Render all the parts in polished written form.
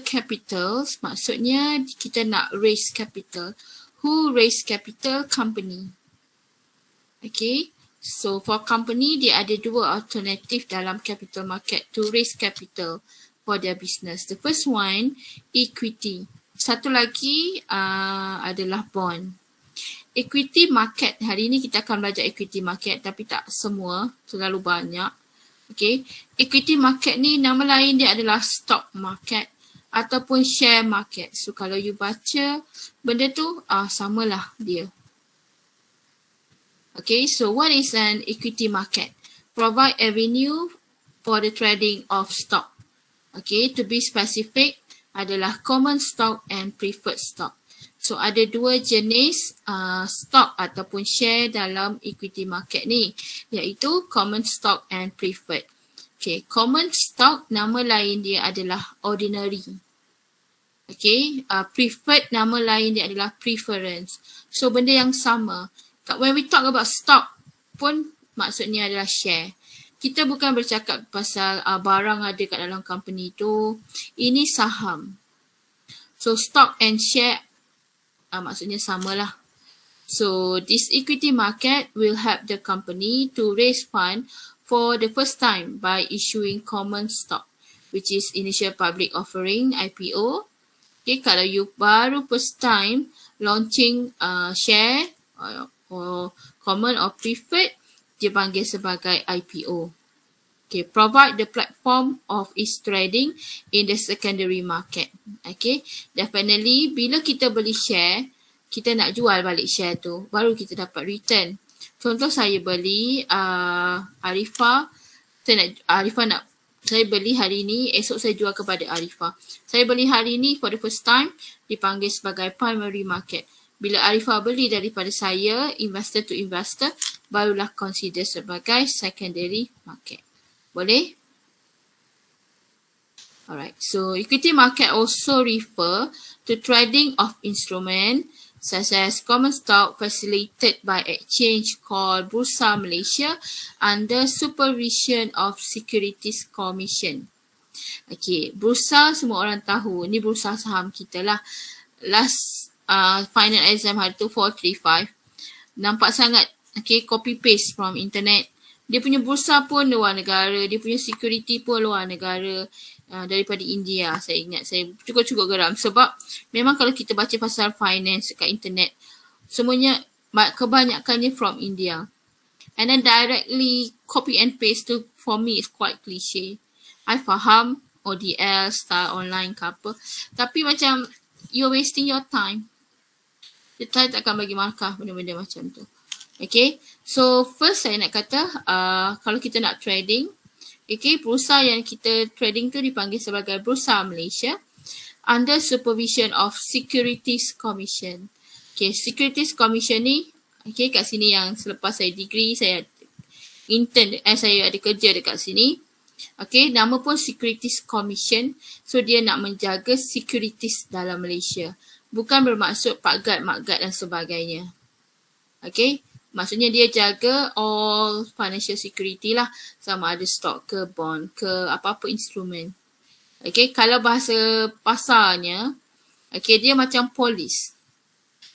capital, maksudnya kita nak raise capital. Who raise capital? Company. Okay. So for company, dia ada dua alternatif dalam capital market to raise capital for their business. The first one, equity. Satu lagi adalah bond. Equity market, hari ini kita akan belajar equity market tapi tak semua, terlalu banyak. Okay. Equity market ni nama lain dia adalah stock market ataupun share market. So kalau you baca benda tu samalah dia. Okay, so what is an equity market? Provide avenue for the trading of stock. Okay, to be specific adalah common stock and preferred stock. So ada dua jenis stock ataupun share dalam equity market ni, iaitu common stock and preferred. Okay, common stock nama lain dia adalah ordinary. Okay, preferred nama lain dia adalah preference. So benda yang sama. When we talk about stock pun maksudnya adalah share. Kita bukan bercakap pasal barang ada kat dalam company tu. Ini saham. So stock and share maksudnya samalah. So this equity market will help the company to raise fund for the first time by issuing common stock, which is initial public offering, IPO. Okay, kalau you baru first time launching share or common or preferred, dia panggil sebagai IPO. Okay, provide the platform of its trading in the secondary market. Okay, definitely bila kita beli share, kita nak jual balik share tu, baru kita dapat return. Contoh saya beli Arifah, saya beli hari ni, esok saya jual kepada Arifah. Saya beli hari ni for the first time, dipanggil sebagai primary market. Bila Arifah beli daripada saya, investor to investor, barulah consider sebagai secondary market. Boleh? Alright, so equity market also refer to trading of instrument such as common stock facilitated by exchange called Bursa Malaysia under supervision of Securities Commission. Okay, bursa semua orang tahu, ni bursa saham kita lah. Last final exam hari tu 435, nampak sangat copy paste from internet. Dia punya bursa pun luar negara, dia punya security pun luar negara, daripada India. Saya ingat, saya cukup-cukup geram sebab memang kalau kita baca pasal finance kat internet, semuanya kebanyakannya from India. And then directly copy and paste tu for me is quite cliche. I faham ODL, style online ke apa, tapi macam you're wasting your time. Saya takkan bagi markah benda-benda macam tu. Okay, so first saya nak kata kalau kita nak trading, okay, bursa yang kita trading tu dipanggil sebagai Bursa Malaysia under supervision of Securities Commission. Okay, Securities Commission ni, okay, kat sini yang selepas saya degree, saya intern, saya ada kerja dekat sini. Okay, nama pun Securities Commission. So dia nak menjaga securities dalam Malaysia. Bukan bermaksud Pak Gad, Mak Gad dan sebagainya. Okay, maksudnya dia jaga all financial security lah. Sama ada stock ke bond ke apa-apa instrumen. Okay, kalau bahasa pasarnya, okay, dia macam polis.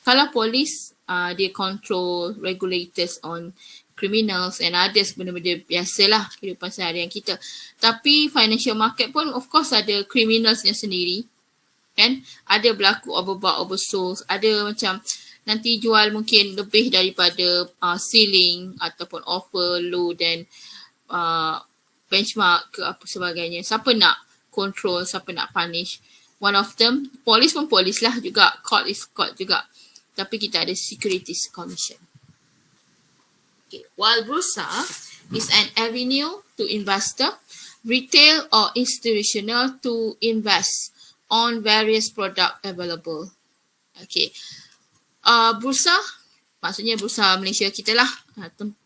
Kalau polis, dia control regulators on criminals and others, benda-benda biasalah kehidupan seharian kita. Tapi financial market pun of course ada criminalsnya sendiri. Kan? Ada berlaku overbought, oversold, ada macam nanti jual mungkin lebih daripada ceiling ataupun offer low dan benchmark ke apa sebagainya. Siapa nak control, siapa nak punish? One of them, polis pun polis lah juga, court is court juga. Tapi kita ada Securities Commission. Okay. While bursa is an avenue to investor, retail or institutional to invest on various product available. Okay. Bursa, maksudnya Bursa Malaysia kita lah,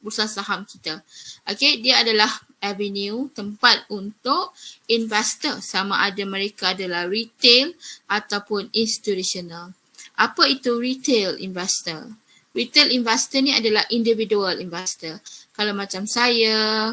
bursa saham kita. Okay, dia adalah avenue, tempat untuk investor, sama ada mereka adalah retail ataupun institutional. Apa itu retail investor? Retail investor ni adalah individual investor. Kalau macam saya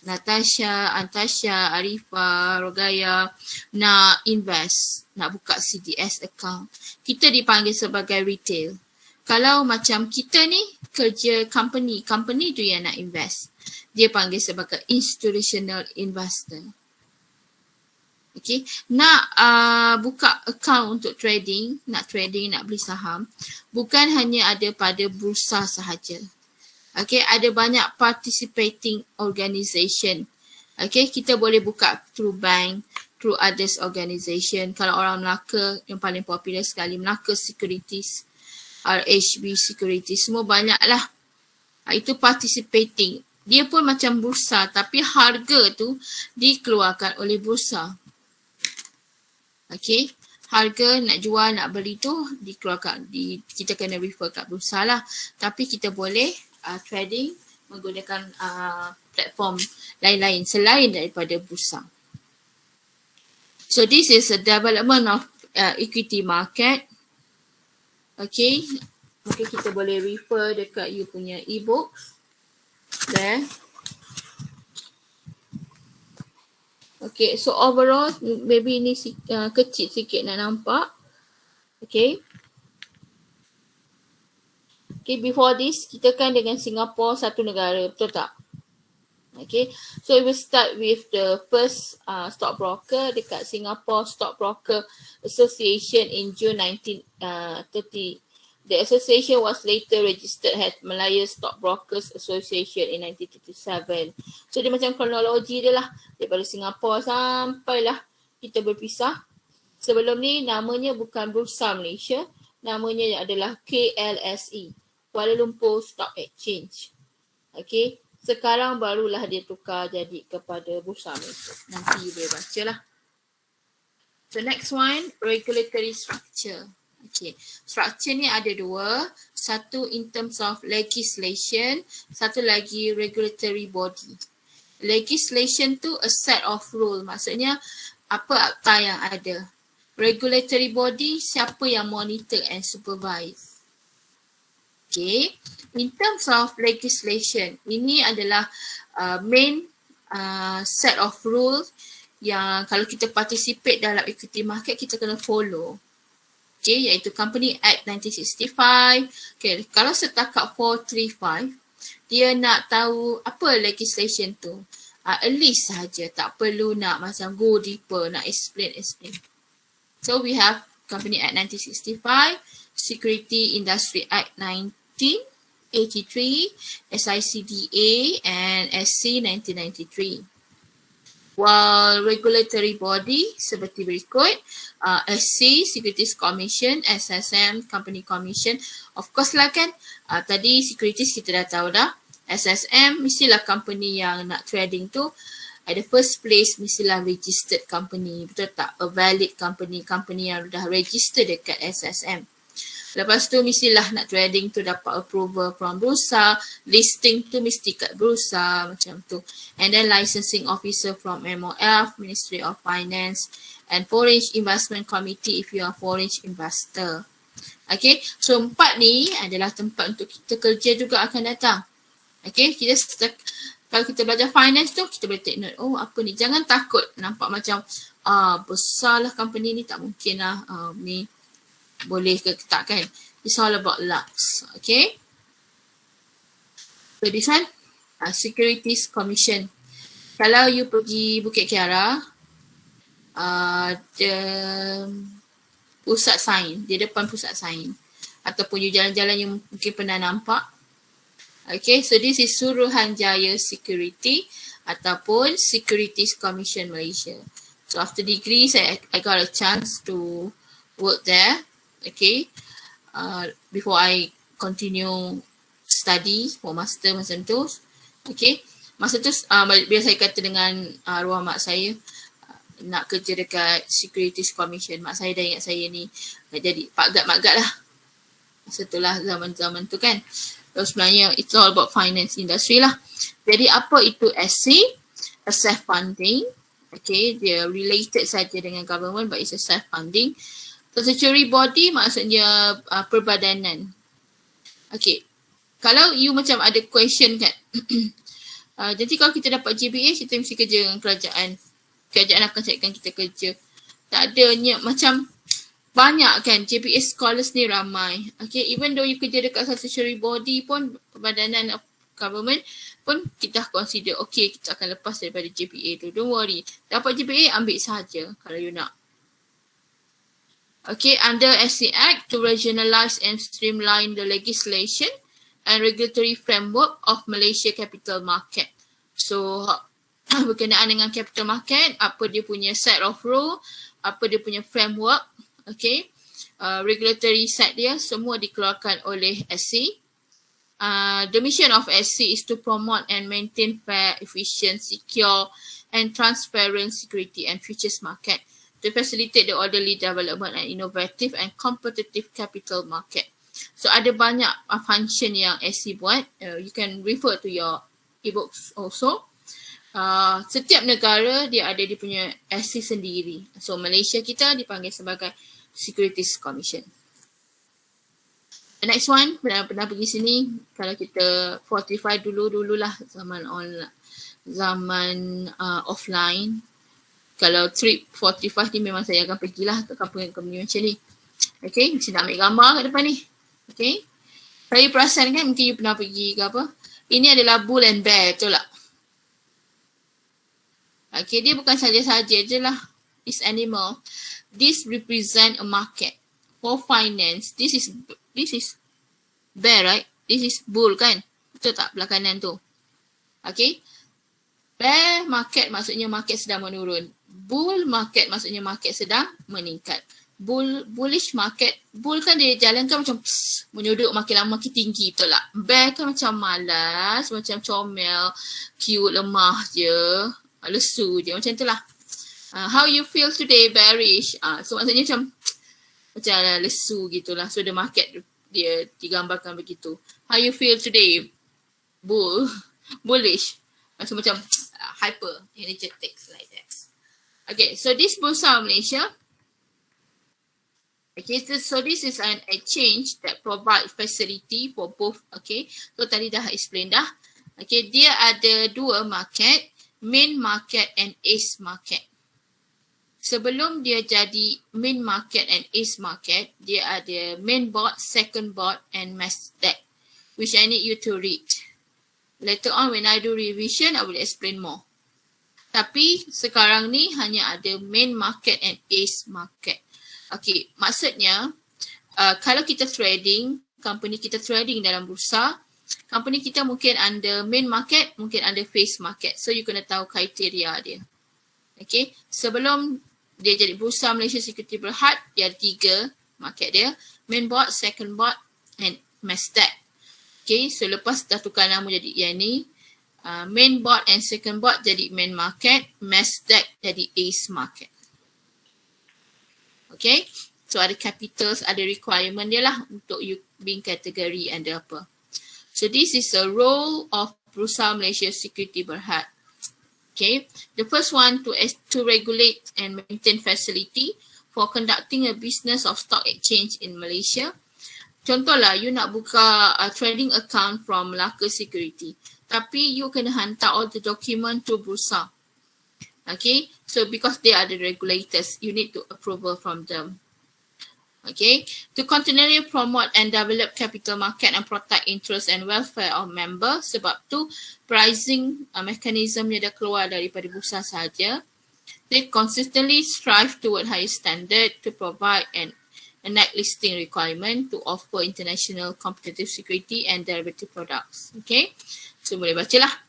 Natasha, Antasha, Arifah, Rogaya nak invest, nak buka CDS account. Kita dipanggil sebagai retail. Kalau macam kita ni kerja company tu yang nak invest. Dia panggil sebagai institutional investor. Okay, nak buka account untuk trading, nak beli saham, bukan hanya ada pada bursa sahaja. Okay, ada banyak participating organisation. Okay, kita boleh buka through bank, through others organisation. Kalau orang Melaka, yang paling popular sekali, Melaka Securities, RHB Securities, semua banyak lah. Itu participating. Dia pun macam bursa, tapi harga tu dikeluarkan oleh bursa. Okay, harga nak jual, nak beli tu dikeluarkan, kita kena refer kat bursa lah. Tapi kita boleh trading menggunakan platform lain-lain selain daripada bursa. So this is a development of equity market. Okay, mungkin kita boleh refer dekat you punya e-book there. Okay, so overall maybe ini kecil sikit nak nampak. Okay. Okay, before this, kita kan dengan Singapore satu negara, betul tak? Okay, so we will start with the first stockbroker dekat Singapore Stockbroker Association in June 1930. The association was later registered as Malaya Stockbrokers Association in 1937. So dia macam kronologi dia lah. Daripada Singapore sampailah kita berpisah. Sebelum ni namanya bukan Bursa Malaysia. Namanya adalah KLSE, Kuala Lumpur Stock Exchange. Okay. Sekarang barulah dia tukar jadi kepada Bursa Malaysia. Nanti boleh baca lah. So next one, regulatory structure. Okay, structure ni ada dua. Satu in terms of legislation, satu lagi regulatory body. Legislation tu a set of rule. Maksudnya apa akta yang ada. Regulatory body, siapa yang monitor and supervise. Okay, in terms of legislation, ini adalah main set of rules yang kalau kita participate dalam equity market, kita kena follow. Okay, iaitu Company Act 1965. Okay, kalau setakat 435, dia nak tahu apa legislation tu. At least sahaja, tak perlu nak macam go deeper, nak explain. So we have Company Act 1965, Security Industry Act 1983, SICDA and SC 1993. While regulatory body seperti berikut, SC, Securities Commission, SSM, Company Commission. Of course lah kan, tadi securities kita dah tahu dah. SSM mestilah company yang nak trading tu, at the first place mestilah registered company. Betul tak? A valid company, company yang dah register dekat SSM. Lepas tu mestilah nak trading tu dapat approval from bursa, listing tu mesti kat bursa macam tu. And then licensing officer from MOF, Ministry of Finance and Foreign Investment Committee if you are foreign investor. Okay, so 4 ni adalah tempat untuk kita kerja juga akan datang. Okay, kalau kita belajar finance tu, kita boleh take note. Oh, apa ni? Jangan takut nampak macam besarlah company ni, tak mungkin lah ni. Boleh ke tak kan? It's all about lucks. Okay. So this one, Securities Commission. Kalau you pergi Bukit Kiara, the pusat sains, di depan pusat sains. Ataupun you jalan-jalan yang mungkin pernah nampak. Okay, so this is Suruhanjaya Security ataupun Securities Commission Malaysia. So after degree, I got a chance to work there. Okay, before I continue study for master macam tu. Okay, masa tu bila saya kata dengan arwah mak saya nak kerja dekat Securities Commission, mak saya dah ingat saya ni jadi Pak Gad lah. Masa tu lah zaman-zaman tu kan. So sebenarnya it's all about finance industry lah. Jadi apa itu SC? A self-funding. Okay, dia related saja dengan government but it's a self-funding. Statutory body maksudnya perbadanan. Okay. Kalau you macam ada question kan, Jadi kalau kita dapat GPA, kita mesti kerja dengan kerajaan. Kerajaan akan carikan kita kerja. Tak adanya macam banyak kan GPA scholars ni ramai. Okay, even though you kerja dekat statutory body pun, pembadanan of government pun kita consider okay, kita akan lepas daripada GPA tu. Don't worry. Dapat GPA, ambil saja kalau you nak. Okay, under SC Act to regionalize and streamline the legislation and regulatory framework of Malaysia Capital Market. So, berkenaan dengan capital market, apa dia punya set of rule, apa dia punya framework, okay, regulatory set dia, semua dikeluarkan oleh SC. The mission of SC is to promote and maintain fair, efficient, secure and transparent security and futures market to facilitate the orderly development and innovative and competitive capital market. So ada banyak function yang SC buat. You can refer to your e-books also. Setiap negara dia ada dia punya SC sendiri. So Malaysia kita dipanggil sebagai Securities Commission. The next one, pernah pergi sini, kalau kita 45 dululah zaman online, zaman offline. Kalau trip 45 ni memang saya akan pergilah ke kampung-kampung macam ni. Okay, mesti nak ambil gambar kat depan ni. Okay, saya perasan kan mungkin you pernah pergi ke apa. Ini adalah bull and bear, betul tak? Okay, dia bukan saja-saja je lah. This animal, this represent a market for finance. This is bear, right? This is bull kan? Betul tak belah kanan tu? Okay. Bear market maksudnya market sedang menurun. Bull market maksudnya market sedang meningkat. Bullish market, bull kan dia jalan kan macam menyuduk makin lama makin tinggi, betul tak? Bear kan macam malas, macam comel, cute, lemah je, lesu je, macam tu lah. How you feel today, bearish? So maksudnya macam lesu gitulah. So the market dia digambarkan begitu. How you feel today? Bullish. So macam hyper energetic like that. Okay, so this Bursa Malaysia. Okay, so this is an exchange that provide facility for both. Okay, so tadi dah explain dah. Okay, dia ada dua market, main market and ace market. Sebelum dia jadi main market and ace market, dia ada main board, second board and mass deck, which I need you to read. Later on when I do revision, I will explain more. Tapi sekarang ni hanya ada main market and ace market. Okay, maksudnya kalau kita trading, company kita trading dalam bursa, company kita mungkin under main market, mungkin under face market. So you kena tahu kriteria dia. Okay, sebelum dia jadi Bursa Malaysia Security Berhad, dia ada 3 market dia. Main board, second board and mass deck. Okay, so lepas dah tukar nama jadi yang ni, main board and second board jadi main market, mass deck jadi ace market. Okay, so ada capitals, ada requirement dia lah untuk you being category under apa. So this is a role of Bursa Malaysia Security Berhad. Okay, the first one to regulate and maintain facility for conducting a business of stock exchange in Malaysia. Contohlah, you nak buka a trading account from Melaka Security, tapi you kena hantar all the document to Bursa. Okay, so because they are the regulators, you need to approval from them. Okay, to continually promote and develop capital market and protect interest and welfare of members. Sebab tu pricing mechanism dia dah keluar daripada bursa saja. They consistently strive toward higher standard to provide an enact listing requirement to offer international competitive security and derivative products. Okay, so boleh bacalah.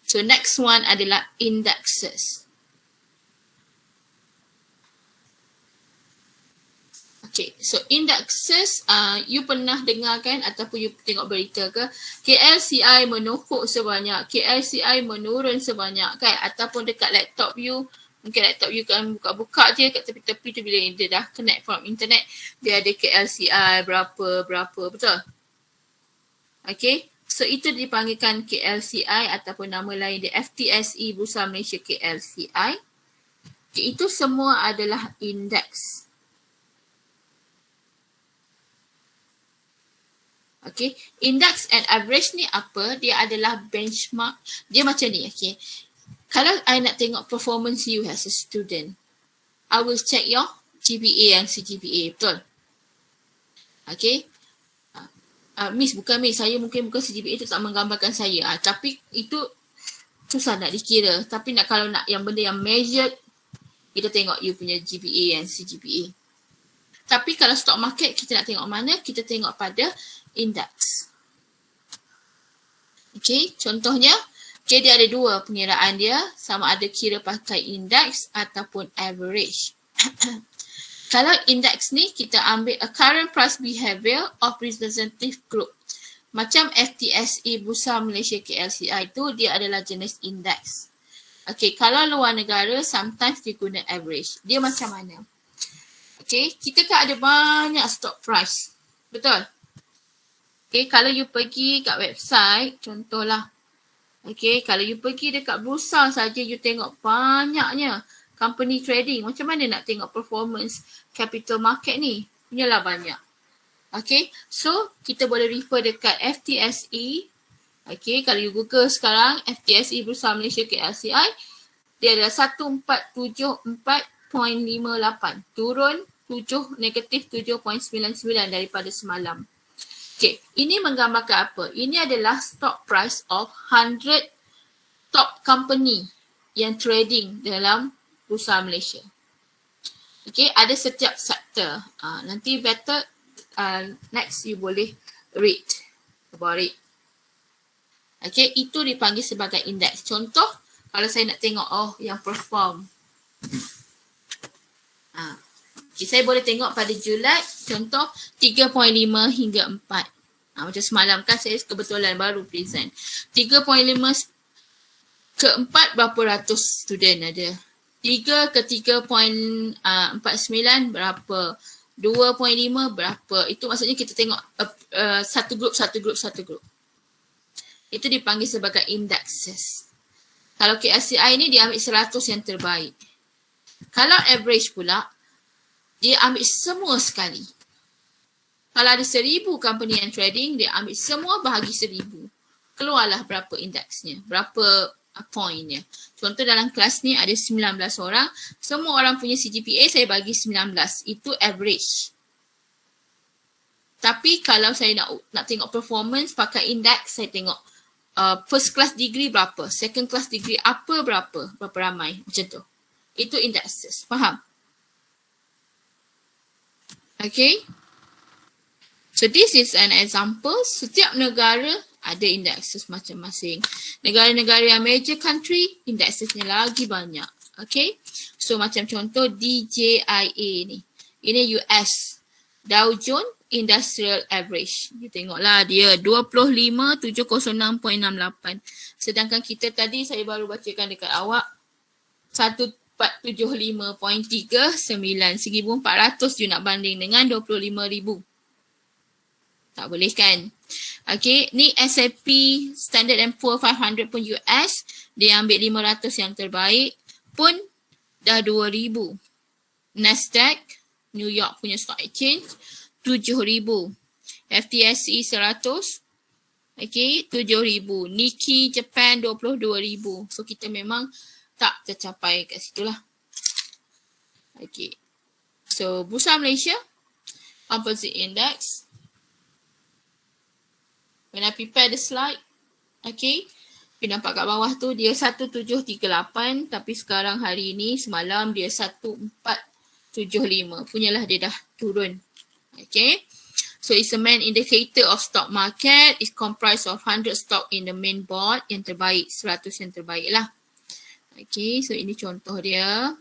So next one adalah indexes. Okay, so indexes, you pernah dengar kan ataupun you tengok berita ke, KLCI menukuk sebanyak, KLCI menurun sebanyak kan, ataupun dekat laptop you, mungkin laptop you kan buka-buka je kat tepi-tepi tu, bila dia dah connect from internet, dia ada KLCI berapa, betul? Okay, so itu dipanggilkan KLCI ataupun nama lain dia FTSE Bursa Malaysia KLCI. Okay, itu semua adalah indeks. Okay, index and average ni apa? Dia adalah benchmark. Dia macam ni, okay. Kalau I nak tengok performance you as a student, I will check your GPA and CGPA, betul? Okay. Miss, bukan Miss. Saya mungkin bukan CGPA itu tak menggambarkan saya. Tapi itu susah nak dikira. Tapi kalau nak yang benda yang measured, kita tengok you punya GPA and CGPA. Tapi kalau stock market, kita nak tengok mana? Kita tengok pada index. Okay, contohnya, okay, dia ada dua pengiraan dia. Sama ada kira pakai index ataupun average. Kalau index ni, kita ambil a current price behavior of representative group. Macam FTSE Bursa Malaysia KLCI tu, dia adalah jenis index. Okay, kalau luar negara, sometimes dia guna average. Dia macam mana? Okay, kita kan ada banyak stock price. Betul? Okay, kalau you pergi kat website, contohlah. Okay, kalau you pergi dekat bursa saja, you tengok banyaknya company trading. Macam mana nak tengok performance capital market ni? Punyalah banyak. Okay, so kita boleh refer dekat FTSE. Okay, kalau you Google sekarang, FTSE Bursa Malaysia KLCI, dia adalah 1474.58. Turun negatif 7.99 daripada semalam. Okay, ini menggambarkan apa? Ini adalah stock price of 100 top company yang trading dalam Bursa Malaysia. Okay, ada setiap sektor. Nanti better next you boleh read about it. Okay, itu dipanggil sebagai index. Contoh, kalau saya nak tengok, yang perform. Okay, saya boleh tengok pada Julai, contoh 3.5 hingga 4. Macam semalam kan saya kebetulan baru present. 3.5 ke 4 berapa ratus student ada. 3 ke 3.49 berapa. 2.5 berapa. Itu maksudnya kita tengok satu grup. Itu dipanggil sebagai indexes. Kalau KLCI ni dia ambil 100 yang terbaik. Kalau average pula, dia ambil semua sekali. Kalau ada 1,000 company yang trading, dia ambil semua bahagi 1,000. Keluarlah berapa indeksnya, berapa pointnya. Contoh dalam kelas ni ada 19 orang. Semua orang punya CGPA saya bagi 19. Itu average. Tapi kalau saya nak tengok performance pakai index, saya tengok first class degree berapa, second class degree apa berapa ramai. Macam tu. Itu indexes. Faham? Okay. So this is an example. Setiap negara ada indexes masing-masing. Negara-negara yang major country, indexesnya lagi banyak. Okay. So macam contoh DJIA ni. Ini US. Dow Jones Industrial Average. You tengoklah dia 25,706.68. Sedangkan kita tadi saya baru bacakan dekat awak 1475.39. 1,400 you nak banding dengan 25,000. Tak boleh kan? Okay, ni S&P Standard & Poor's 500 pun US. Dia ambil 500 yang terbaik pun dah 2,000. Nasdaq, New York punya stock exchange, 7,000. FTSE 100, okay, 7,000. Nikkei Japan 22,000. So kita memang tak tercapai kat situ lah. Okay. So Bursa Malaysia, Composite Index. When I prepare the slide, okay, you nampak kat bawah tu dia 1738, tapi sekarang hari ni semalam dia 1475. Punyalah dia dah turun. Okay. So it's a main indicator of stock market. It's comprised of 100 stock in the main board. Yang terbaik, 100 yang terbaik lah. Okay, so ini contoh dia.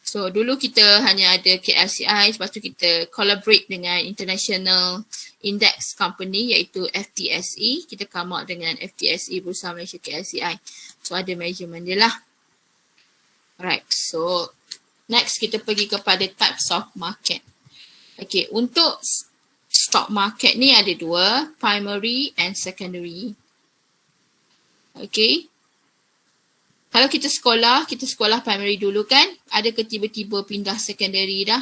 So dulu kita hanya ada KLCI, lepas tu kita collaborate dengan international index company iaitu FTSE. Kita come out dengan FTSE Bursa Malaysia KLCI. So ada measurement dia lah. Alright, so next kita pergi kepada types of market. Okay, untuk stock market ni ada dua, primary and secondary. Okay. Kalau kita sekolah primary dulu kan, ada ke tiba-tiba pindah secondary dah?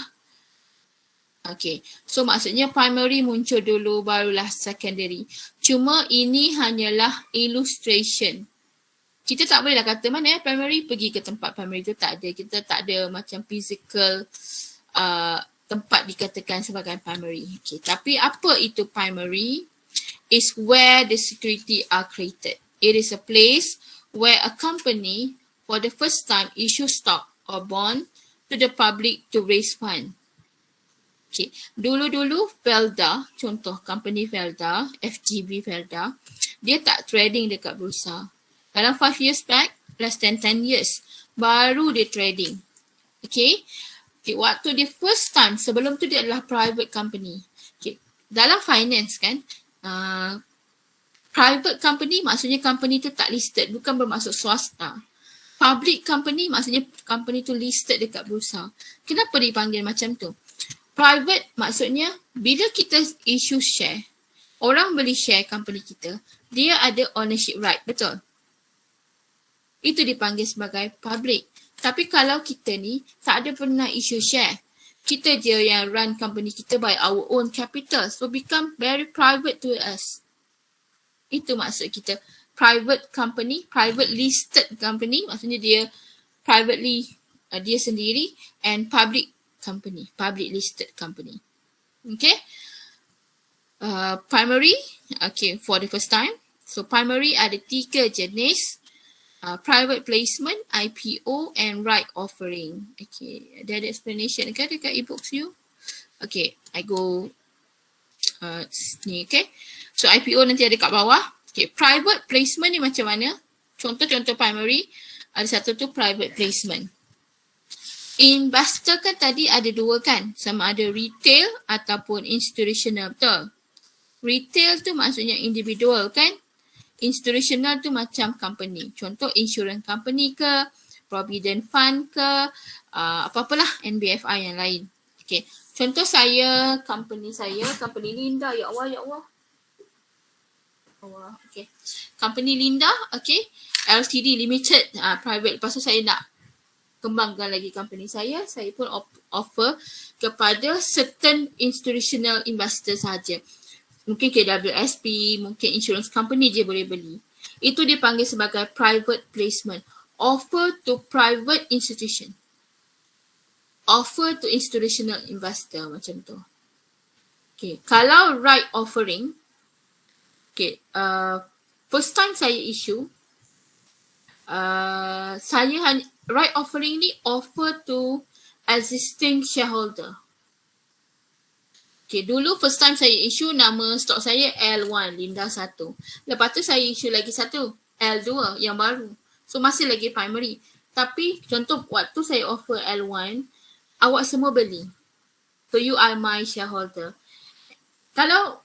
Okay, so maksudnya primary muncul dulu barulah secondary. Cuma ini hanyalah illustration. Kita tak bolehlah kata mana primary, pergi ke tempat primary tu, tak ada. Kita tak ada macam physical tempat dikatakan sebagai primary. Okay, tapi apa itu primary? Is where the security are created. It is a place where a company for the first time issue stock or bond to the public to raise fund. Okay. Dulu-dulu Felda, contoh company Felda, FGB Felda, dia tak trading dekat bursa. Dalam 5 years back, less than 10 years, baru dia trading. Okay. Okay, waktu dia first time, sebelum tu dia adalah private company. Okay. Dalam finance kan, private company maksudnya company tu tak listed, bukan bermaksud swasta. Public company maksudnya company tu listed dekat bursa. Kenapa dipanggil macam tu? Private maksudnya bila kita issue share, orang beli share company kita, dia ada ownership right, betul? Itu dipanggil sebagai public. Tapi kalau kita ni tak ada pernah issue share, kita je yang run company kita by our own capital, so become very private to us. Itu maksud kita. Private company, private listed company, maksudnya dia privately, dia sendiri, and public company, public listed company. Okay. Primary, okay, for the first time. So primary ada 3 jenis. Private placement, IPO and right offering. Okay, ada explanation kan dekat e-books you? Okay, I go ni, okay. So IPO nanti ada kat bawah. Okay, private placement ni macam mana? Contoh-contoh primary, ada satu tu private placement. Investor kan tadi ada 2 kan, sama ada retail ataupun institutional, betul? Retail tu maksudnya individual kan, institutional tu macam company. Contoh insurance company ke, provident fund ke, apa-apalah NBFI yang lain. Okay, contoh saya, company Linda, ya Allah. Okay, company Linda, okay, LTD Limited, private. Lepas tu saya nak kembangkan lagi company saya pun offer kepada certain institutional investor saja. Mungkin KWSP, mungkin insurance company je boleh beli. Itu dipanggil sebagai private placement. Offer to private institution. Offer to institutional investor macam tu. Okay, kalau right offering, okay, first time saya issue, right offering ni offer to existing shareholder. Okay, dulu first time saya issue nama stok saya L1, Linda 1. Lepas tu saya issue lagi satu, L2 yang baru. So masih lagi primary. Tapi contoh waktu saya offer L1, awak semua beli. So you are my shareholder. Kalau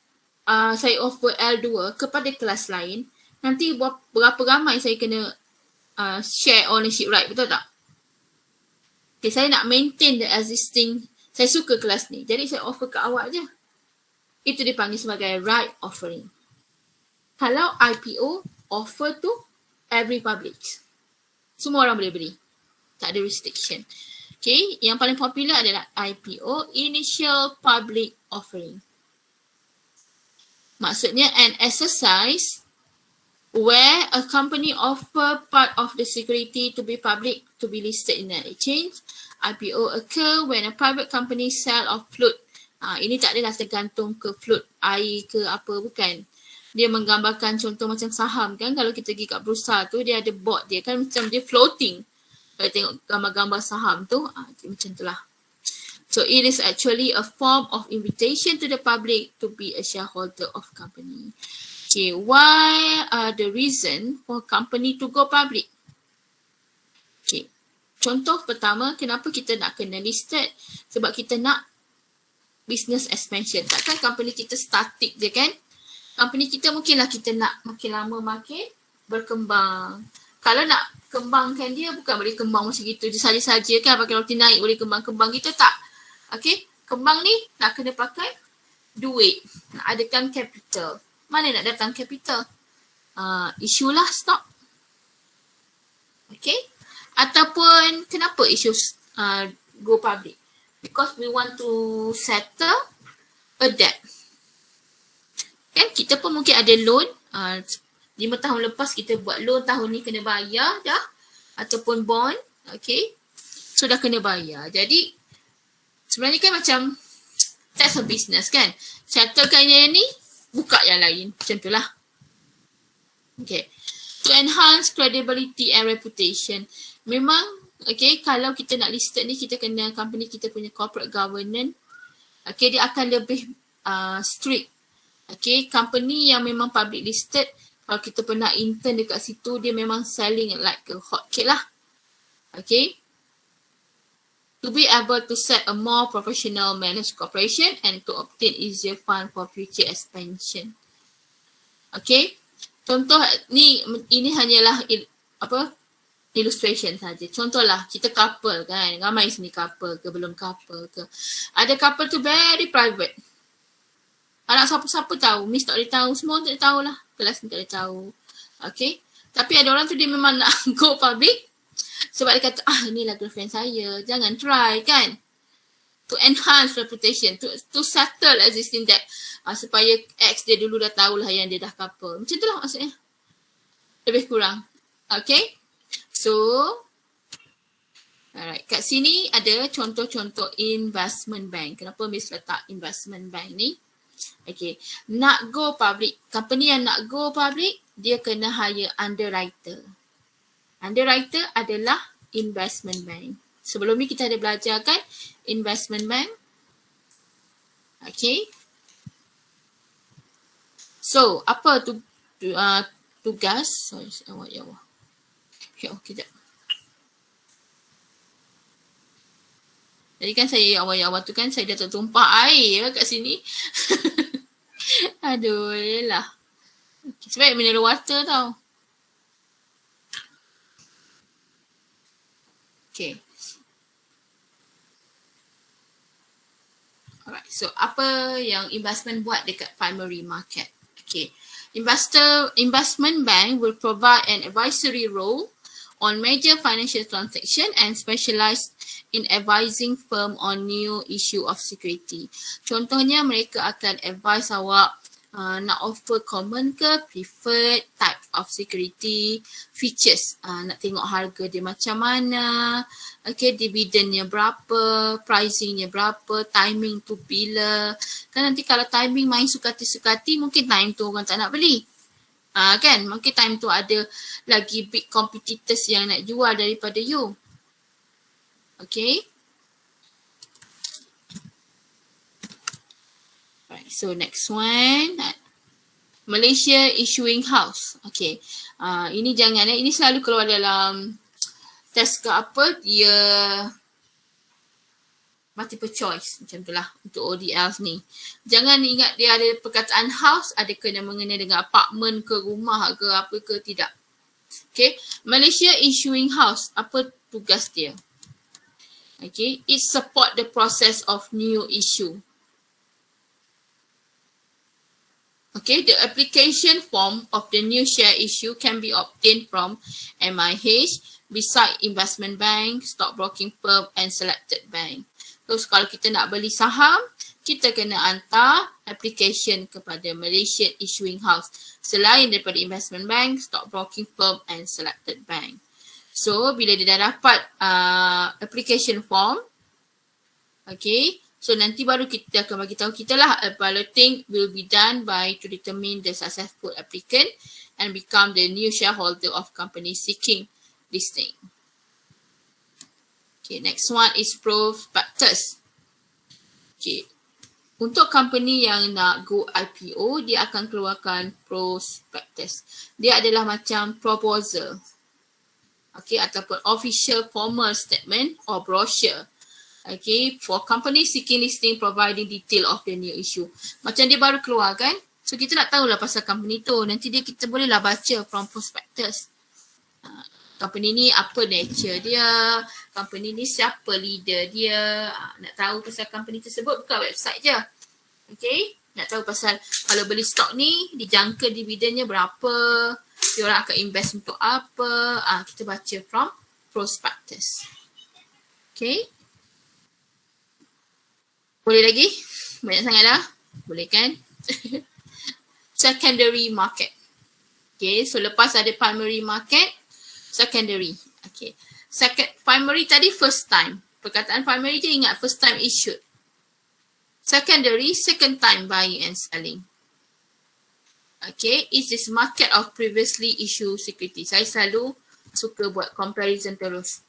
saya offer L2 kepada kelas lain, nanti berapa ramai saya kena share ownership right, betul tak? Okay, saya nak maintain the existing, saya suka kelas ni, jadi saya offer ke awak je. Itu dipanggil sebagai right offering. Kalau IPO, offer to every public. Semua orang boleh beli. Tak ada restriction. Okay, yang paling popular adalah IPO, Initial Public Offering. Maksudnya an exercise where a company offer part of the security to be public to be listed in an exchange. IPO occur when a private company sell or float. Ini tak adalah tergantung ke float air ke apa, bukan. Dia menggambarkan contoh macam saham kan. Kalau kita pergi kat bursa tu, dia ada board dia kan, macam dia floating. Kalau tengok gambar-gambar saham tu, macam tu lah. So it is actually a form of invitation to the public to be a shareholder of company. Okay, why are the reason for company to go public? Okay, contoh pertama, kenapa kita nak kena listed? Sebab kita nak business expansion. Takkan company kita static je kan? Company kita mungkinlah kita nak makin lama makin berkembang. Kalau nak kembangkan dia, bukan boleh kembang macam gitu je saja-saja kan, pakai roti naik boleh kembang-kembang gitu, tak. Okay, kembang ni nak kena pakai duit, nak adakan capital. Mana nak datang capital? Issue lah stock. Okay, ataupun kenapa issue go public? because we want to settle a debt. Kan kita pun mungkin ada loan, 5 tahun lepas kita buat loan, tahun ni kena bayar dah, ataupun bond, okay, so dah kena bayar. Jadi sebenarnya kan macam that's a business kan, settlekan yang ni, buka yang lain, macam tu lah. Okay, to enhance credibility and reputation, memang okay, kalau kita nak listed ni, kita kena company kita punya corporate governance, okay, dia akan lebih strict. Okay, company yang memang public listed, kalau kita pernah intern dekat situ, dia memang selling like a hot cake lah. Okay, to be able to set a more professional managed corporation and to obtain easier fund for future expansion. Okay, contoh ni, ini hanyalah illustration saja. Contohlah, kita couple kan, ramai sini couple ke, belum couple ke. Ada couple tu very private. Anak siapa-siapa tahu, Miss tak boleh tahu, semua tak boleh tahu lah. Kelas ni tak boleh tahu. Okay. Tapi ada orang tu dia memang nak go public. Sebab dia kata, inilah girlfriend saya. Jangan try kan. To enhance reputation. To settle existing debt. Supaya ex dia dulu dah tahulah yang dia dah couple. Macam tu lah maksudnya. Lebih kurang. Okay. So, alright. Kat sini ada contoh-contoh investment bank. Kenapa Miss letak investment bank ni? Okay, nak go public, company yang nak go public, dia kena hire underwriter. Underwriter adalah investment bank. Sebelum ni kita ada belajar kan investment bank. Okay. So, apa tugas? Sorry, ya Allah. Okay, kejap. Jadi kan saya awal-awal tu kan saya dah tertumpah air kat sini. Aduh, yelah. Okay, sebab mineral water tau. Okay. Alright, so apa yang investment buat dekat primary market? Okay. Investment bank will provide an advisory role on major financial transaction and specialize in advising firm on new issue of security. Contohnya mereka akan advise awak nak offer common ke preferred type of security features. Nak tengok harga dia macam mana, okay, dividennya berapa, pricingnya berapa, timing tu bila. Kan nanti kalau timing main sukati-sukati, mungkin time tu orang tak nak beli. Kan, mungkin time tu ada lagi big competitors yang nak jual daripada you. Okay. Right, so next one. Malaysia issuing house. Okay. Ini jangan, ini selalu keluar dalam test ke apa, dia multiple choice. Macam tu lah untuk ODLs ni. Jangan ingat dia ada perkataan house, ada kena mengenai dengan apartment ke, rumah ke, apa ke, tidak. Okay. Malaysia issuing house. Apa tugas dia? Okay, it support the process of new issue. Okay, the application form of the new share issue can be obtained from MIH, beside investment bank, stockbroking firm and selected bank. So, kalau kita nak beli saham, kita kena hantar application kepada Malaysian issuing house selain daripada investment bank, stockbroking firm and selected bank. So, bila dia dah dapat application form, okay, so nanti baru kita akan bagi tahu kita lah, balloting will be done to determine the successful applicant and become the new shareholder of company seeking listing. Okay, next one is prospectus. Okay, untuk company yang nak go IPO, dia akan keluarkan prospectus. Dia adalah macam proposal. Okay, ataupun official formal statement or brochure. Okay, for company seeking listing providing detail of the new issue. Macam dia baru keluar kan, so kita nak tahulah pasal company tu. Nanti kita bolehlah baca from prospectus. Company ni apa nature dia, company ni siapa leader dia. Nak tahu pasal company tersebut, buka website je. Okay, nak tahu pasal kalau beli stok ni, dijangka dividennya berapa, diorang akan invest untuk apa, kita baca from prospectus. Okay. Boleh lagi? Banyak sangat dah. Boleh kan? Secondary market. Okay, so lepas ada primary market, secondary. Okay. Primary tadi first time. Perkataan primary je ingat first time issued. Secondary, second time buying and selling. Okay, is this market of previously issued security. Saya selalu suka buat comparison terus.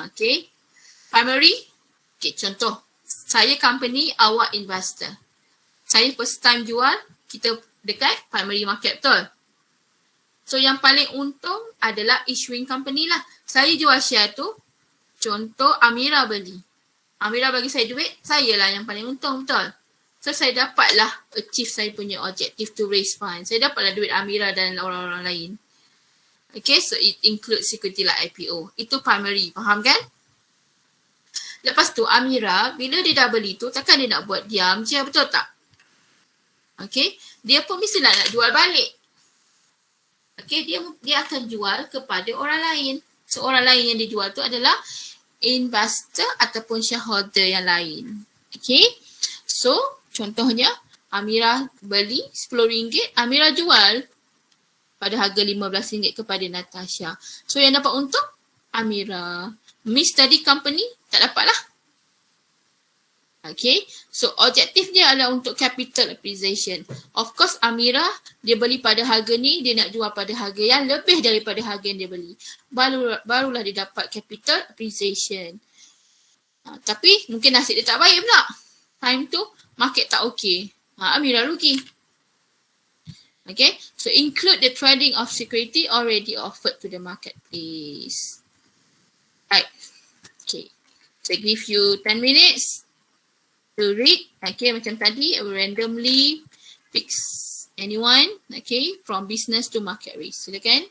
Okay, primary. Okay, contoh. Saya company, awak investor. Saya first time jual, kita dekat primary market, betul? So, yang paling untung adalah issuing company lah. Saya jual share tu, contoh Amira beli. Amira bagi saya duit, saya lah yang paling untung, betul? So, saya dapatlah achieve saya punya objective to raise fund. Saya dapatlah duit Amira dan orang-orang lain. Okay, so it includes security like IPO. Itu primary, faham kan? Lepas tu Amira, bila dia dah beli tu, takkan dia nak buat diam je, betul tak? Okay, dia pun mestilah nak jual balik. Okay, dia akan jual kepada orang lain. So, orang lain yang dijual tu adalah investor ataupun shareholder yang lain. Okay, so contohnya Amira beli RM10, Amira jual pada harga RM15 kepada Natasha. So, yang dapat untung Amira. Miss tadi company tak dapat lah. Okay, so objektif dia adalah untuk capital appreciation. Of course, Amira, dia beli pada harga ni, dia nak jual pada harga yang lebih daripada harga yang dia beli. Barulah dia dapat capital appreciation. Tapi mungkin nasib dia tak baik pula. Time tu, market tak okay. Amira rugi. Okay, so include the trading of security already offered to the marketplace. Right, okay. So give you 10 minutes. To read, okay, macam tadi, I will randomly pick anyone, okay, from business to market risk. Silakan.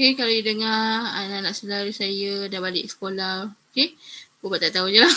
Okay, kalau you dengar anak-anak saudara saya dah balik sekolah, okay, buat tak tahu je lah.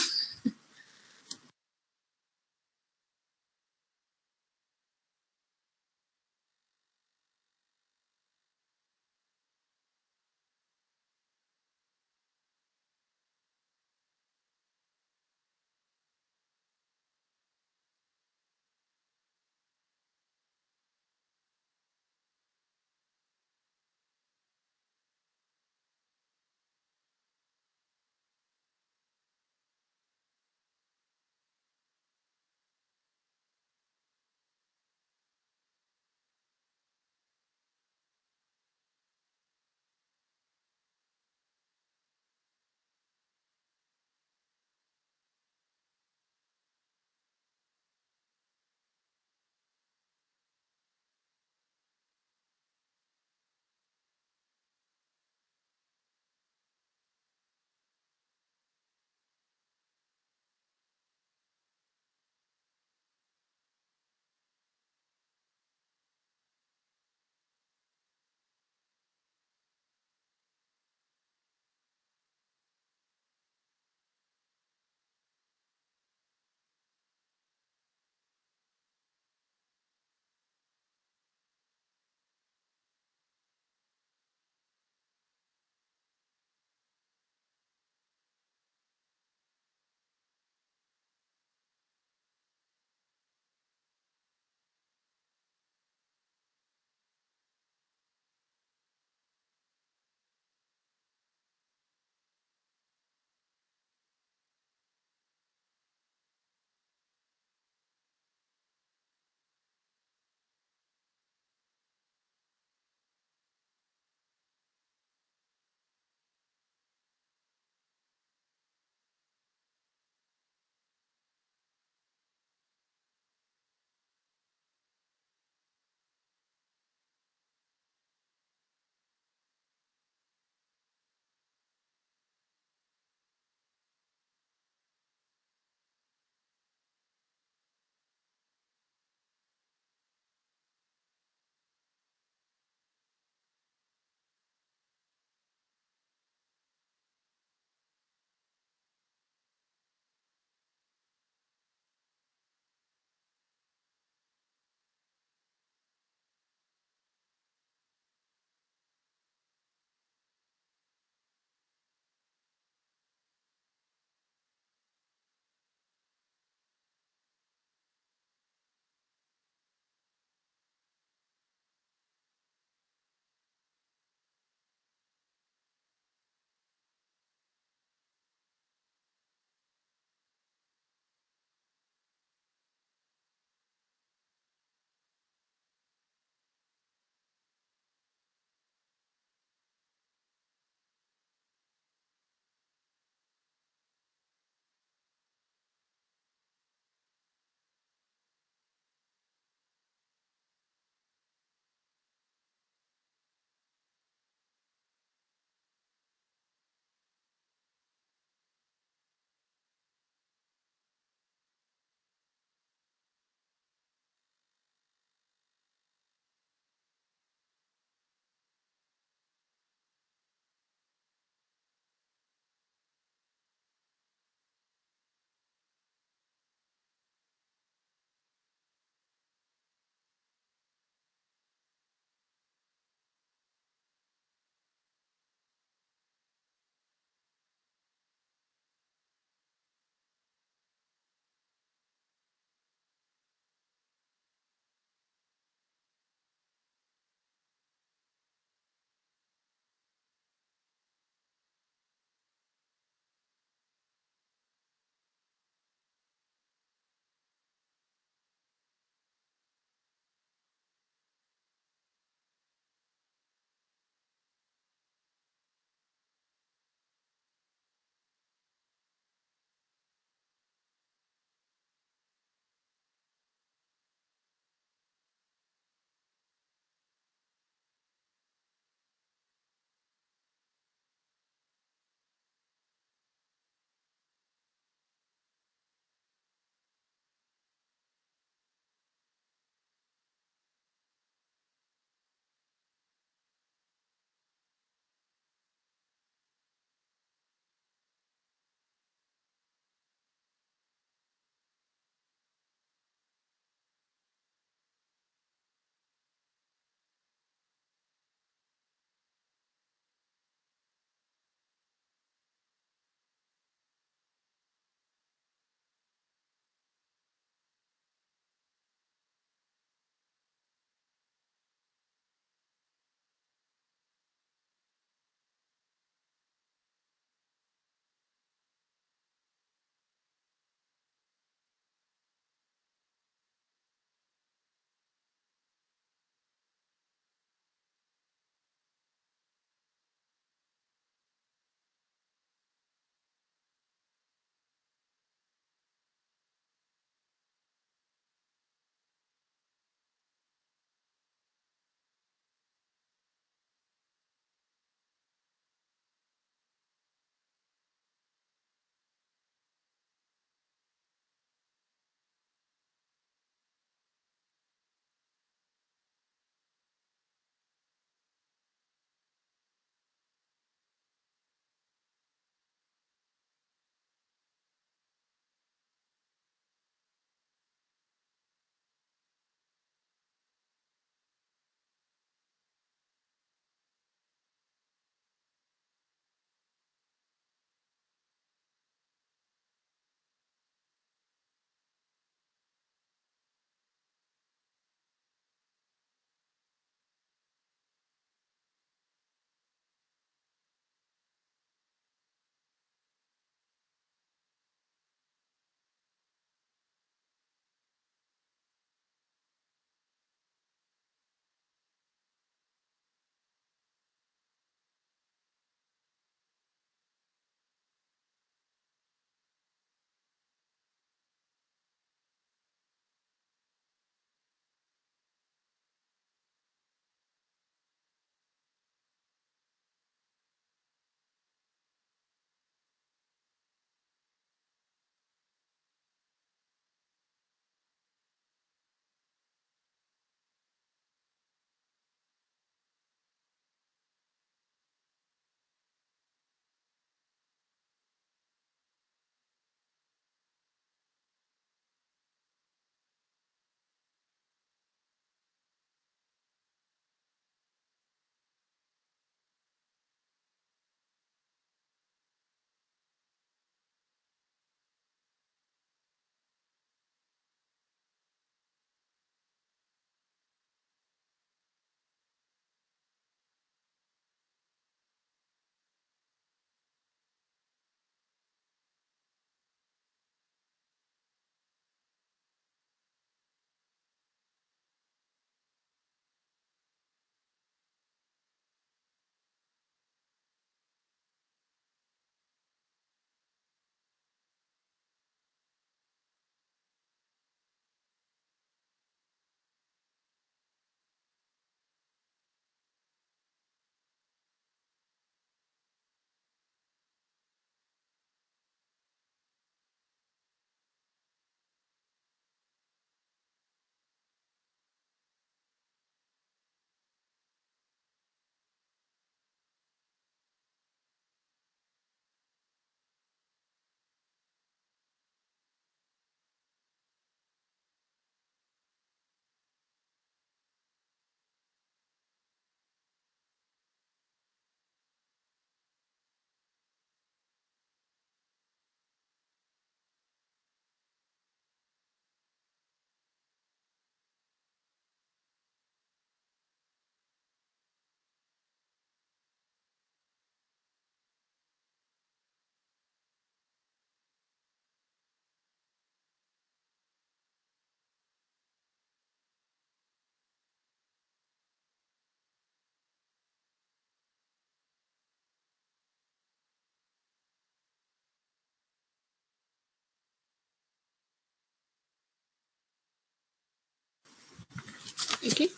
Okay.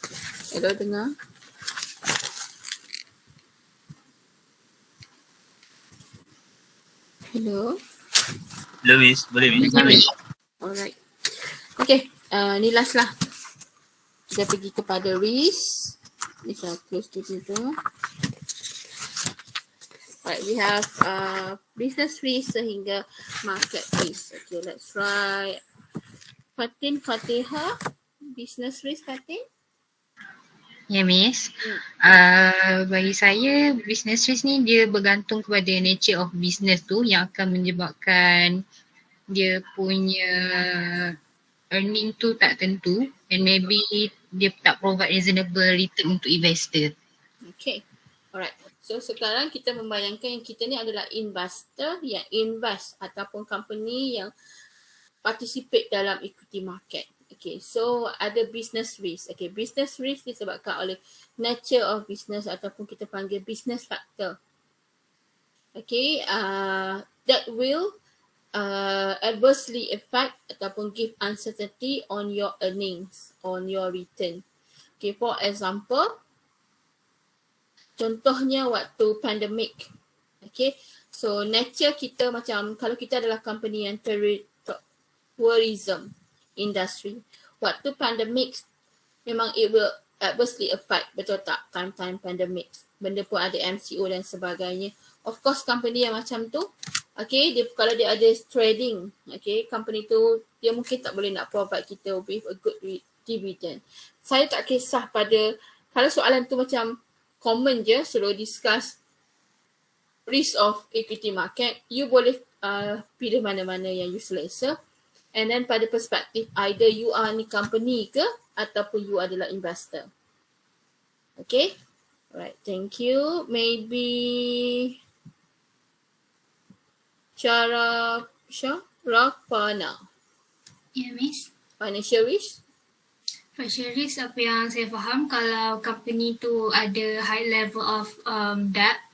Hello, dengar. Hello. Hello Miss, boleh Miss? Alright. Okay, ni last lah. Kita pergi kepada risk. Ni saya close dulu tu. Alright, we have business risk sehingga market risk. Okay, let's try Fatin Fatihah. Business risk, Fatin? Ya Miss, bagi saya business risk ni dia bergantung kepada nature of business tu yang akan menyebabkan dia punya earning tu tak tentu and maybe dia tak provide reasonable return untuk investor. Okay, alright. So sekarang kita membayangkan yang kita ni adalah investor yang invest ataupun company yang participate dalam equity market. Okay, so ada business risk. Okay, business risk disebabkan oleh nature of business ataupun kita panggil business factor. Okay, that will adversely affect ataupun give uncertainty on your earnings, on your return. Okay, for example, contohnya waktu pandemic. Okay, so nature kita macam kalau kita adalah company yang tourism industry. Waktu pandemic memang it will adversely affect, betul tak? Time-time pandemic. Benda pun ada MCO dan sebagainya. Of course company yang macam tu, okay, dia kalau dia ada trading, okay, company tu dia mungkin tak boleh nak provide kita with a good dividend. Saya tak kisah pada, kalau soalan tu macam common je, selalu discuss risk of equity market, you boleh pilih mana-mana yang you selesa. And then pada perspektif either you are ni company ke ataupun you adalah investor. Okay. Alright, thank you. Maybe Syarafana. Ya, Miss. Financial risk. Financial risk apa yang saya faham kalau company tu ada high level of debt,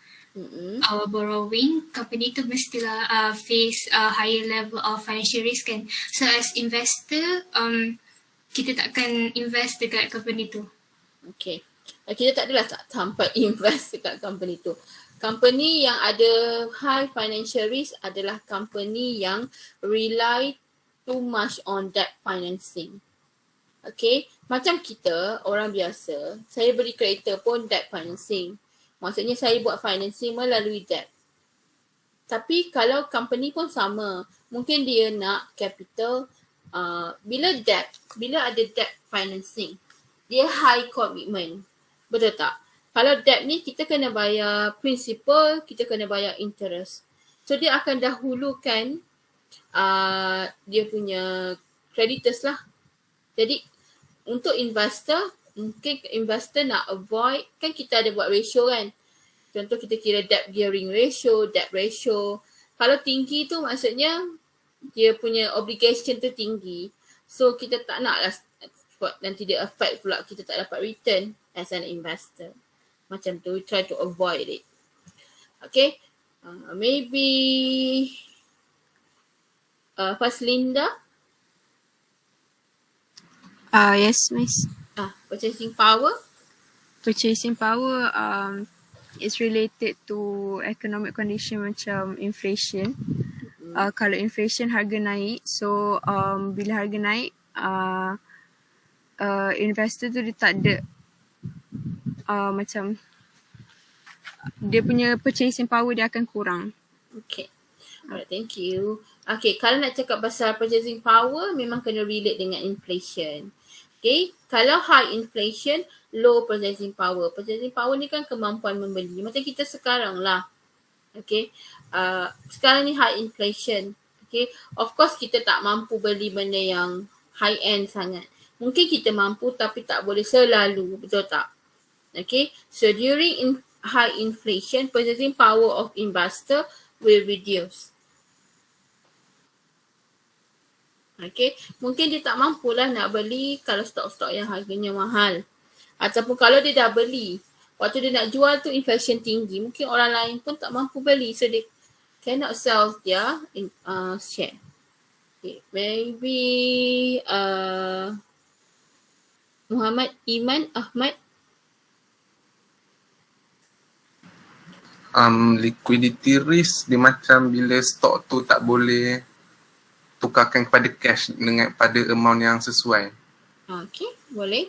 our borrowing, company tu mestilah face higher level of financial risk kan. So as investor, kita takkan invest dekat company tu. Okay. Kita tak adalah tak sampai invest dekat company tu. Company yang ada high financial risk adalah company yang rely too much on debt financing. Okay, macam kita orang biasa, saya beli kereta pun debt financing. Maksudnya saya buat financing melalui debt. Tapi kalau company pun sama, mungkin dia nak capital, bila ada debt financing, dia high commitment. Betul tak? Kalau debt ni kita kena bayar principal, kita kena bayar interest. So dia akan dahulukan dia punya creditors lah. Jadi untuk investor, mungkin investor nak avoid, kan kita ada buat ratio kan. Contoh kita kira debt gearing ratio, debt ratio. Kalau tinggi tu maksudnya dia punya obligation tu tinggi. So kita tak nak lah nanti dia affect pula kita tak dapat return as an investor. Macam tu, we try to avoid it. Okay, maybe Faslinda. Yes, Miss. Purchasing power. Purchasing power is related to economic condition macam inflation. Kalau inflation harga naik, so bila harga naik, investor tu dia tak ada macam dia punya purchasing power dia akan kurang. Okay. Alright, thank you. Okay, kalau nak cakap pasal purchasing power, memang kena relate dengan inflation. Okay, kalau high inflation, low purchasing power. Purchasing power ni kan kemampuan membeli. Macam kita sekarang lah. Okay, sekarang ni high inflation. Okay, of course kita tak mampu beli benda yang high end sangat. Mungkin kita mampu tapi tak boleh selalu, betul tak? Okay, so during high inflation, purchasing power of investor will reduce. Okay, mungkin dia tak mampulah nak beli kalau stok-stok yang harganya mahal. Ataupun kalau dia dah beli, waktu dia nak jual tu inflation tinggi, mungkin orang lain pun tak mampu beli. So they cannot sell their share. Okay, maybe Muhammad Iman Ahmad. Liquidity risk dia macam bila stok tu tak boleh tukarkan kepada cash dengan pada amount yang sesuai. Okay, boleh.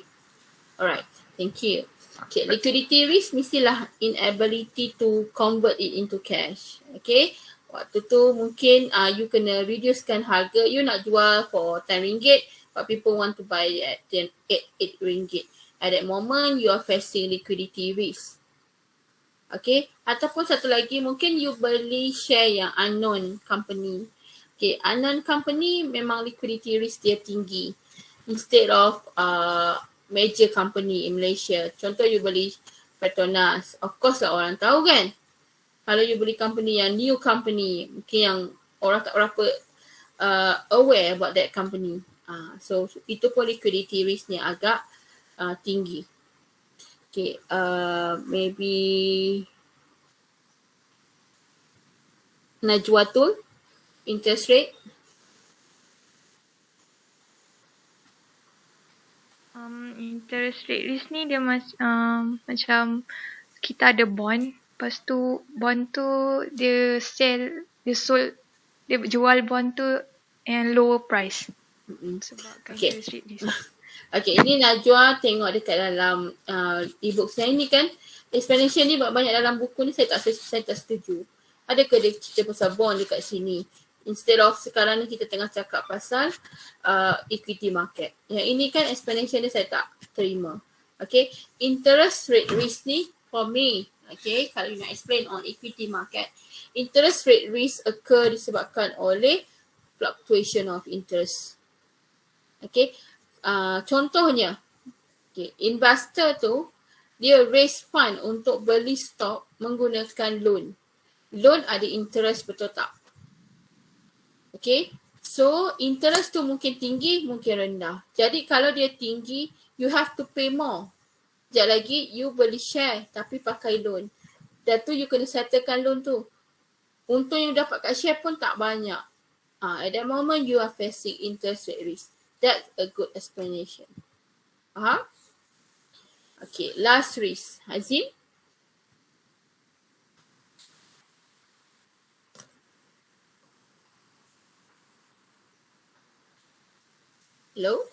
Alright, thank you. Okay, liquidity risk mestilah inability to convert it into cash. Okay, waktu tu mungkin you kena reducekan harga. You nak jual for RM10 but people want to buy at RM8. At that moment, you are facing liquidity risk. Okay, ataupun satu lagi mungkin you beli share yang unknown company. Okay, unknown company memang liquidity risk dia tinggi instead of major company in Malaysia. Contoh you beli Petronas, of course lah orang tahu kan. Kalau you beli company yang new company, mungkin yang orang tak berapa aware about that company. So itu pun liquidity risk ni agak tinggi. Okay, maybe Najwatul, interest rate. Interest rate risk ni dia macam kita ada bond, lepas tu bond tu dia jual bond tu yang lower price. Sebabkan Okay. interest rate risk. Okay, ini Najwa tengok dekat dalam e-book saya ni kan. Explanation ni banyak dalam buku ni saya tak setuju. Adakah dia cerita pasal bond dekat sini? Instead of sekarang ni kita tengah cakap pasal equity market. Yang ini kan explanation ni saya tak terima. Okay, interest rate risk ni for me, okay, kalau you nak explain on equity market, interest rate risk occur disebabkan oleh fluctuation of interest. Okay, contohnya, okay, investor tu dia raise fund untuk beli stock menggunakan loan. Loan ada interest, betul tak? Okay, so interest tu mungkin tinggi, mungkin rendah. Jadi kalau dia tinggi, you have to pay more. Sekejap lagi you beli share tapi pakai loan. Dan tu you kena settlekan loan tu. Untung you dapat kat share pun tak banyak. At that moment you are facing interest rate risk. That's a good explanation. Okay, last risk. Hazim? Hello?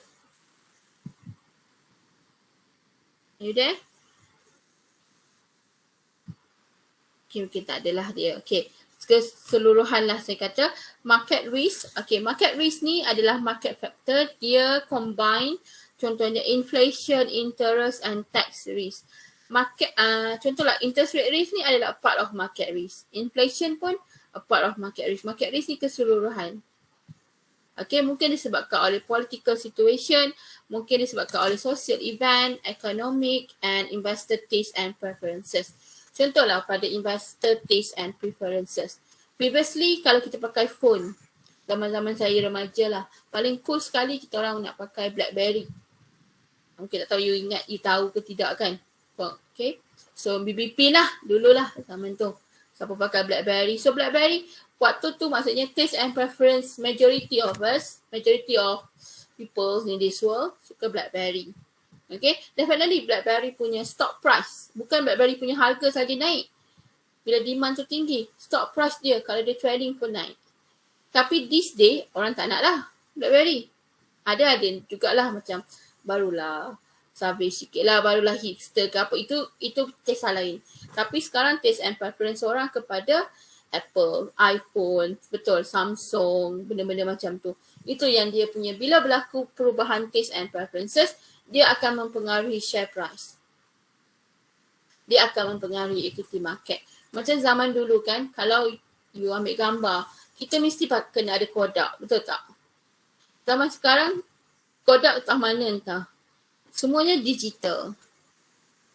Are you there? Okay, mungkin tak adalah dia. Okay, keseluruhan lah saya kata. Market risk. Okay, market risk ni adalah market factor. Dia combine contohnya inflation, interest and tax risk. Market, contohlah interest rate risk ni adalah part of market risk. Inflation pun a part of market risk. Market risk ni keseluruhan. Okay, mungkin disebabkan oleh political situation, mungkin disebabkan oleh social event, economic and investor taste and preferences. Contohlah pada investor taste and preferences. Previously kalau kita pakai phone, zaman-zaman saya remaja lah, paling cool sekali kita orang nak pakai BlackBerry. Mungkin tak tahu you ingat, you tahu ke tidak kan? Okay, so BBP lah dululah zaman tu. Siapa pakai BlackBerry. So BlackBerry waktu tu maksudnya taste and preference, majority of people in this world suka BlackBerry. Okay, definitely BlackBerry punya stock price. Bukan BlackBerry punya harga saja naik. Bila demand tu tinggi, stock price dia kalau dia trading pun naik. Tapi this day, orang tak nak lah BlackBerry. Ada jugalah macam barulah savage sikit lah, barulah hipster ke apa. Itu taste lain. Tapi sekarang taste and preference orang kepada Apple, iPhone, betul, Samsung, benda-benda macam tu. Itu yang dia punya, bila berlaku perubahan taste and preferences, dia akan mempengaruhi share price. Dia akan mempengaruhi equity market. Macam zaman dulu kan, kalau you ambil gambar, kita mesti kena ada Kodak, betul tak? Zaman sekarang, Kodak entah mana entah. Semuanya digital.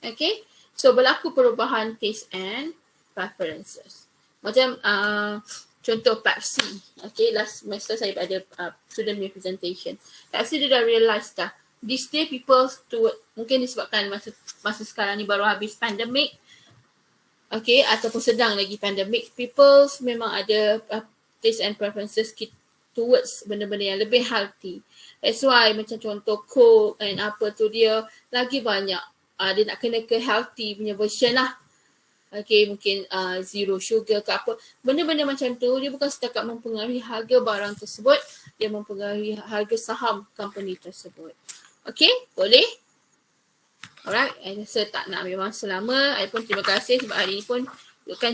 Okay? So berlaku perubahan taste and preferences. Macam contoh Pepsi. Okay, last semester saya ada student presentation. Pepsi dia dah realise dah. This day people mungkin disebabkan masa sekarang ni baru habis pandemic. Okay, ataupun sedang lagi pandemic. People memang ada taste and preferences towards benda-benda yang lebih healthy. That's why macam contoh Coke and apa tu dia lagi banyak dia nak kena ke healthy punya version lah. Okay, mungkin zero sugar ke apa. Benda-benda macam tu dia bukan setakat mempengaruhi harga barang tersebut, dia mempengaruhi harga saham company tersebut. Okay, boleh? Alright, saya rasa tak nak ambil masa lama. I pun terima kasih sebab hari ni pun